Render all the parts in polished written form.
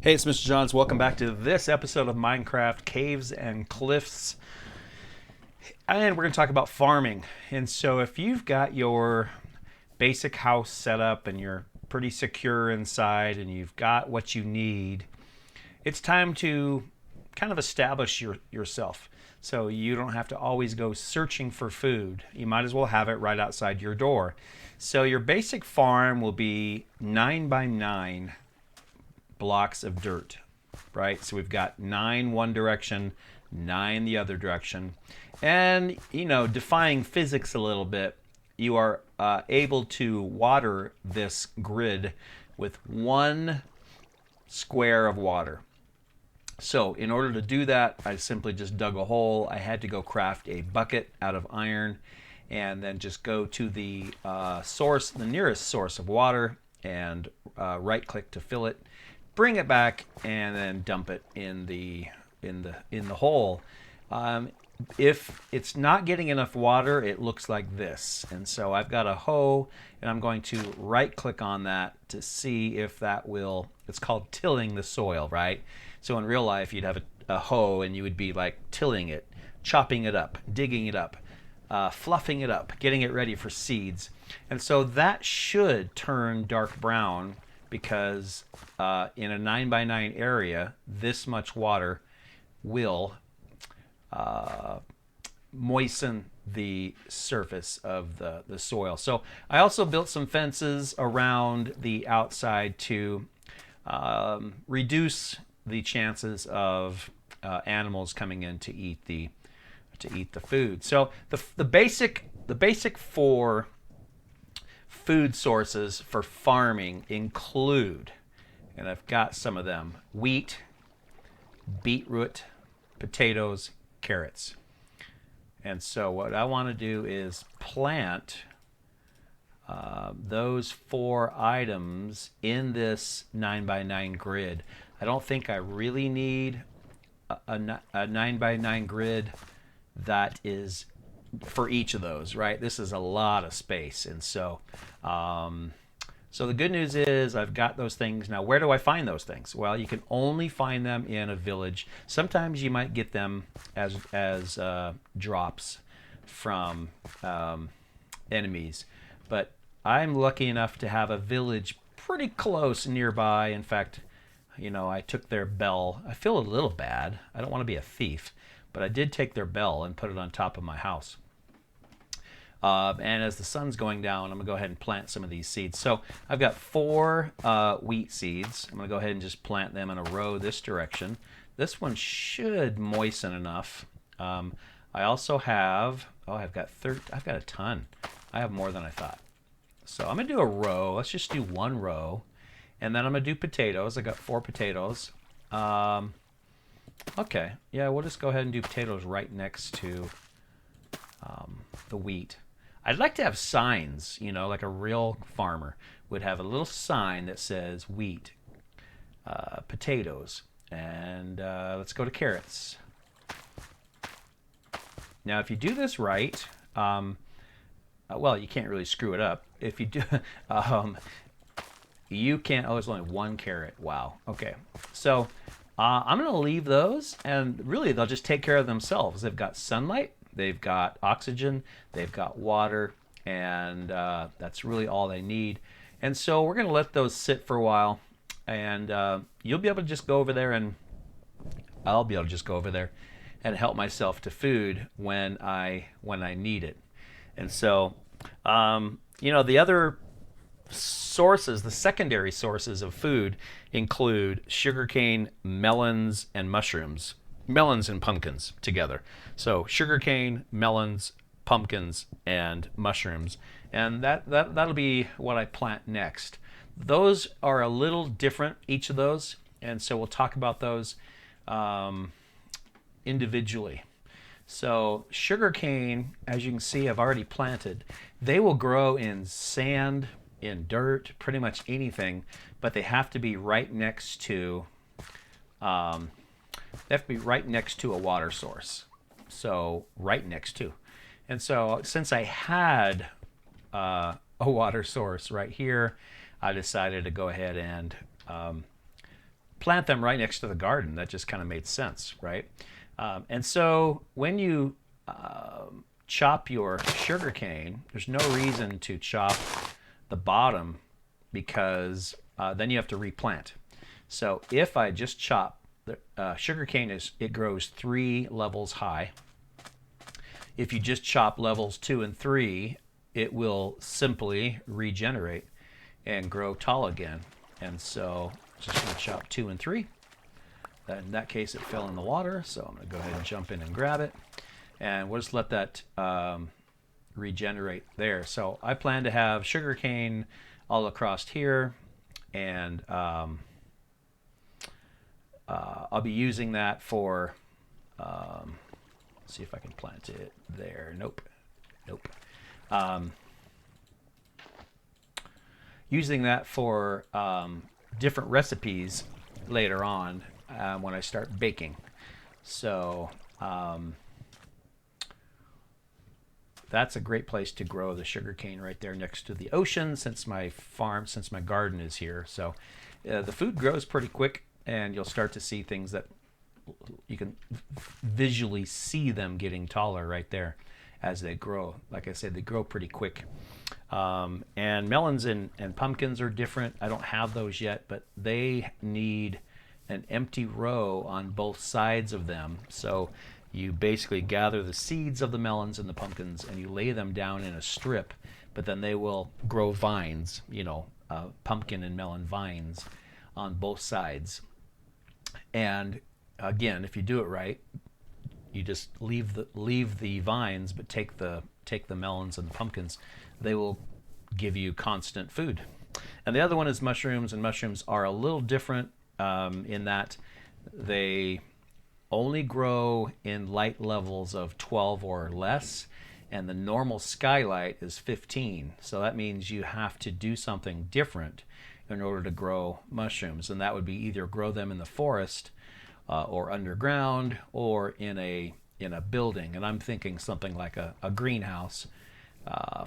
Hey, it's Mr. Johns. Welcome back to this episode of Minecraft Caves and Cliffs. And we're going to talk about farming. And so, if you've got your basic house set up and you're pretty secure inside and you've got what you need, it's time to kind of establish yourself. So, you don't have to always go searching for food. You might as well have it right outside your door. So, your basic farm will be 9 by 9 blocks of dirt, right? So we've got 9 one direction, 9 the other direction. And, defying physics a little bit, you are able to water this grid with 1 square of water. So in order to do that, I simply just dug a hole. I had to go craft a bucket out of iron and then just go to the the nearest source of water, and right click to fill it, bring it back, and then dump it in the hole. If it's not getting enough water, it looks like this. And so I've got a hoe, and I'm going to right click on that to see if that will. It's called tilling the soil, right? So in real life, you'd have a hoe, and you would be like tilling it, chopping it up, digging it up, fluffing it up, getting it ready for seeds. And so that should turn dark brown, because in a 9 by 9 area, this much water will moisten the surface of the soil. So I also built some fences around the outside to reduce the chances of animals coming in to eat the food. So the basic for food sources for farming include, and I've got some of them: wheat, beetroot, potatoes, carrots. And so what I want to do is plant those 4 items in this 9 by 9 grid. I don't think I really need a 9 by 9 grid that is for each of those, right? This is a lot of space. And so so the good news is I've got those things. Now, where do I find those things? Well, you can only find them in a village. Sometimes you might get them as drops from enemies, but I'm lucky enough to have a village pretty close nearby. In fact, I took their bell. I feel a little bad. I don't want to be a thief, but I did take their bell and put it on top of my house. And as the sun's going down, I'm going to go ahead and plant some of these seeds. So I've got 4 wheat seeds. I'm going to go ahead and just plant them in a row this direction. This one should moisten enough. I also have, I've got a ton. I have more than I thought. So I'm going to do a row. Let's just do 1 row. And then I'm going to do potatoes. I got 4 potatoes. Okay, yeah, we'll just go ahead and do potatoes right next to the wheat. I'd like to have signs, like a real farmer would have a little sign that says wheat, potatoes, and let's go to carrots. Now, if you do this right, well, you can't really screw it up. If you do, you can't. Oh, there's only 1 carrot. Wow. Okay, so I'm going to leave those, and really they'll just take care of themselves. They've got sunlight, they've got oxygen, they've got water, and that's really all they need. And so we're going to let those sit for a while, and you'll be able to just go over there, and I'll be able to just go over there and help myself to food when I need it. And so, the other sources, the secondary sources of food, include sugarcane, melons, and mushrooms. Melons and pumpkins together. So sugarcane, melons, pumpkins, and mushrooms. And that'll be what I plant next. Those are a little different, each of those, and so we'll talk about those individually. So sugarcane, as you can see, I've already planted. They will grow in sand, in dirt, pretty much anything, but they have to be right next to a water source. So right next to. And so since I had a water source right here, I decided to go ahead and plant them right next to the garden. That just kind of made sense, right? And so when you chop your sugar cane, there's no reason to chop the bottom, because then you have to replant. So if I just chop the sugar cane, it grows 3 levels high. If you just chop levels 2 and 3, it will simply regenerate and grow tall again. And so just going to chop 2 and 3. In that case, it fell in the water, so I'm going to go ahead and jump in and grab it. And we'll just let that regenerate there. So I plan to have sugarcane all across here, and I'll be using that for, let's see if I can plant it there. Nope. Using that for different recipes later on when I start baking. So that's a great place to grow the sugarcane, right there next to the ocean, since my garden is here. So the food grows pretty quick, and you'll start to see things that you can visually see them getting taller right there as they grow. Like I said, they grow pretty quick. And melons and pumpkins are different. I don't have those yet, but they need an empty row on both sides of them. So you basically gather the seeds of the melons and the pumpkins and you lay them down in a strip, but then they will grow vines, pumpkin and melon vines on both sides. And again, if you do it right, you just leave the vines, but take the melons and the pumpkins. They will give you constant food. And the other one is mushrooms, and mushrooms are a little different in that they only grow in light levels of 12 or less, and the normal skylight is 15. So that means you have to do something different in order to grow mushrooms, and that would be either grow them in the forest or underground or in a building. And I'm thinking something like a greenhouse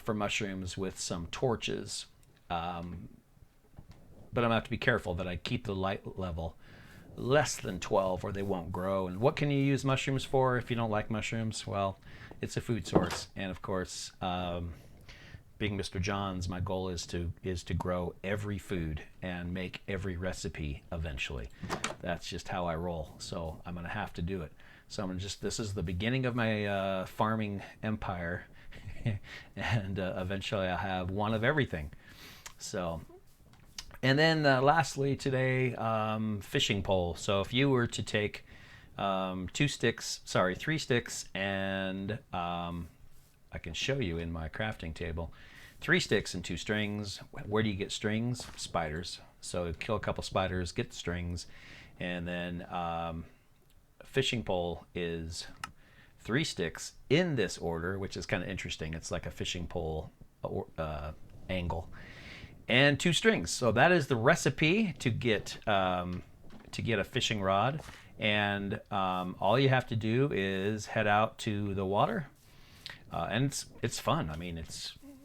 for mushrooms with some torches. But I'm going to have to be careful that I keep the light level less than 12 or they won't grow. And what can you use mushrooms for if you don't like mushrooms? Well, it's a food source. And of course, being Mr. John's, my goal is to grow every food and make every recipe eventually. That's just how I roll. So I'm going to have to do it. So this is the beginning of my farming empire. And eventually I'll have one of everything. So, and then lastly today, fishing pole. So if you were to take 3 sticks, and I can show you in my crafting table, 3 sticks and 2 strings. Where do you get strings? Spiders. So kill a couple spiders, get the strings, and then fishing pole is 3 sticks in this order, which is kind of interesting. It's like a fishing pole angle, and 2 strings. So that is the recipe to get a fishing rod. And all you have to do is head out to the water, and it's fun. I mean,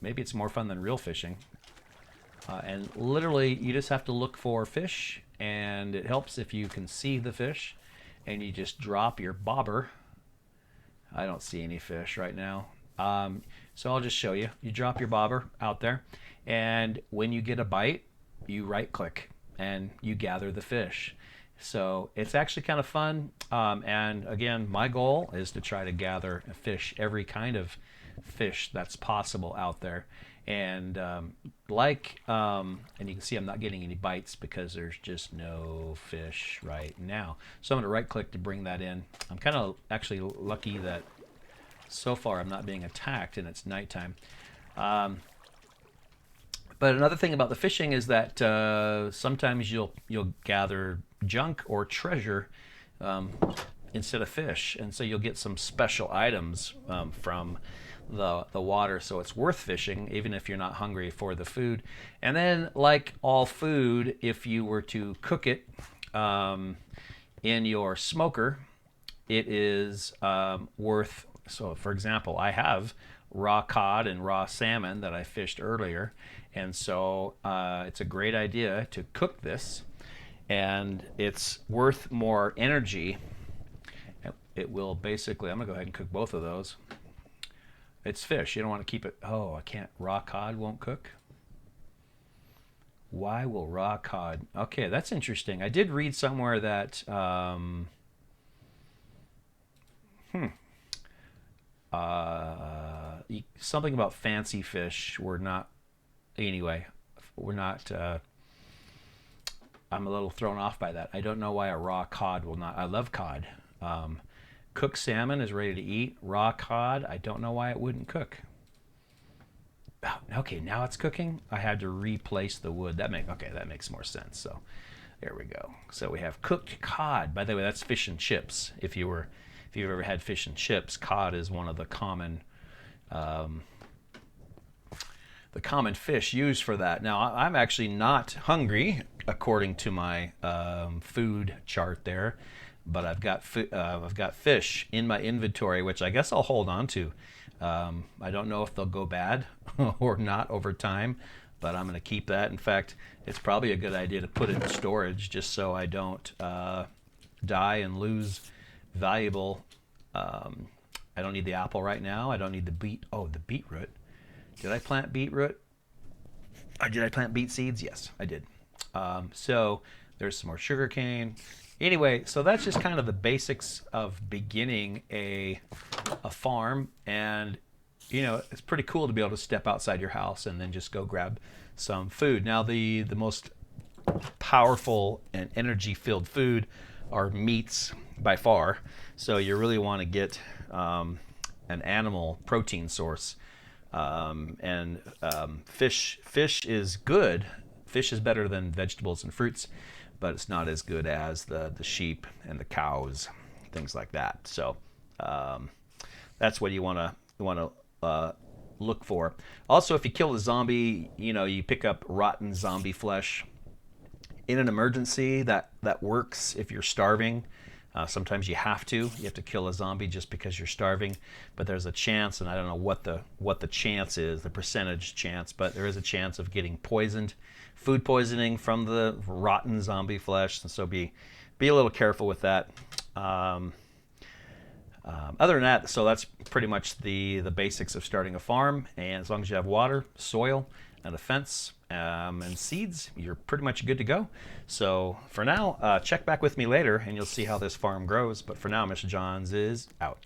maybe it's more fun than real fishing. And literally, you just have to look for fish, and it helps if you can see the fish, and you just drop your bobber. I don't see any fish right now. So I'll just show you. You drop your bobber out there, and when you get a bite, you right click and you gather the fish. So it's actually kind of fun. And again, my goal is to try to gather every kind of fish that's possible out there. And and you can see I'm not getting any bites because there's just no fish right now. So I'm going to right click to bring that in. I'm kind of actually lucky that so far I'm not being attacked and it's nighttime. But another thing about the fishing is that sometimes you'll gather junk or treasure instead of fish, and so you'll get some special items from the water. So it's worth fishing even if you're not hungry for the food. And then, like all food, if you were to cook it in your smoker, it is worth. So for example, I have raw cod and raw salmon that I fished earlier, and so it's a great idea to cook this. and it's worth more energy. It will basically, I'm gonna go ahead and cook both of those. It's fish. You don't want to keep it. Oh, I can't. Raw cod won't cook. Why will raw cod? Okay, that's interesting. I did read somewhere that something about fancy fish. We're not. Anyway, we're not. I'm a little thrown off by that. I don't know why a raw cod will not. I love cod. Cooked salmon is ready to eat. Raw cod, I don't know why it wouldn't cook. Oh, okay, now it's cooking. I had to replace the wood. That makes more sense. So there we go. So we have cooked cod. By the way, that's fish and chips. If you've ever had fish and chips, cod is one of the common fish used for that. Now I'm actually not hungry according to my food chart there. But I've got fish in my inventory, which I guess I'll hold on to. I don't know if they'll go bad or not over time, but I'm going to keep that. In fact, it's probably a good idea to put it in storage just so I don't die and lose valuable. I don't need the apple right now. I don't need the beet. Oh, the beetroot. Did I plant beetroot? Did I plant beet seeds? Yes, I did. So there's some more sugar cane. Anyway, so that's just kind of the basics of beginning a farm, and it's pretty cool to be able to step outside your house and then just go grab some food. Now the most powerful and energy-filled food are meats by far, so you really want to get an animal protein source, and fish is good. Fish is better than vegetables and fruits, but it's not as good as the sheep and the cows, things like that. So that's what you want to look for. Also, if you kill a zombie, you pick up rotten zombie flesh. In an emergency, that works if you're starving. Sometimes you have to kill a zombie just because you're starving, but there's a chance, and I don't know what the chance is, the percentage chance, but there is a chance of getting poisoned, food poisoning from the rotten zombie flesh, and so be a little careful with that. Other than that, so that's pretty much the basics of starting a farm, and as long as you have water, soil, and a fence, and seeds, you're pretty much good to go. So for now, check back with me later and you'll see how this farm grows. But for now, Mr. Johns is out.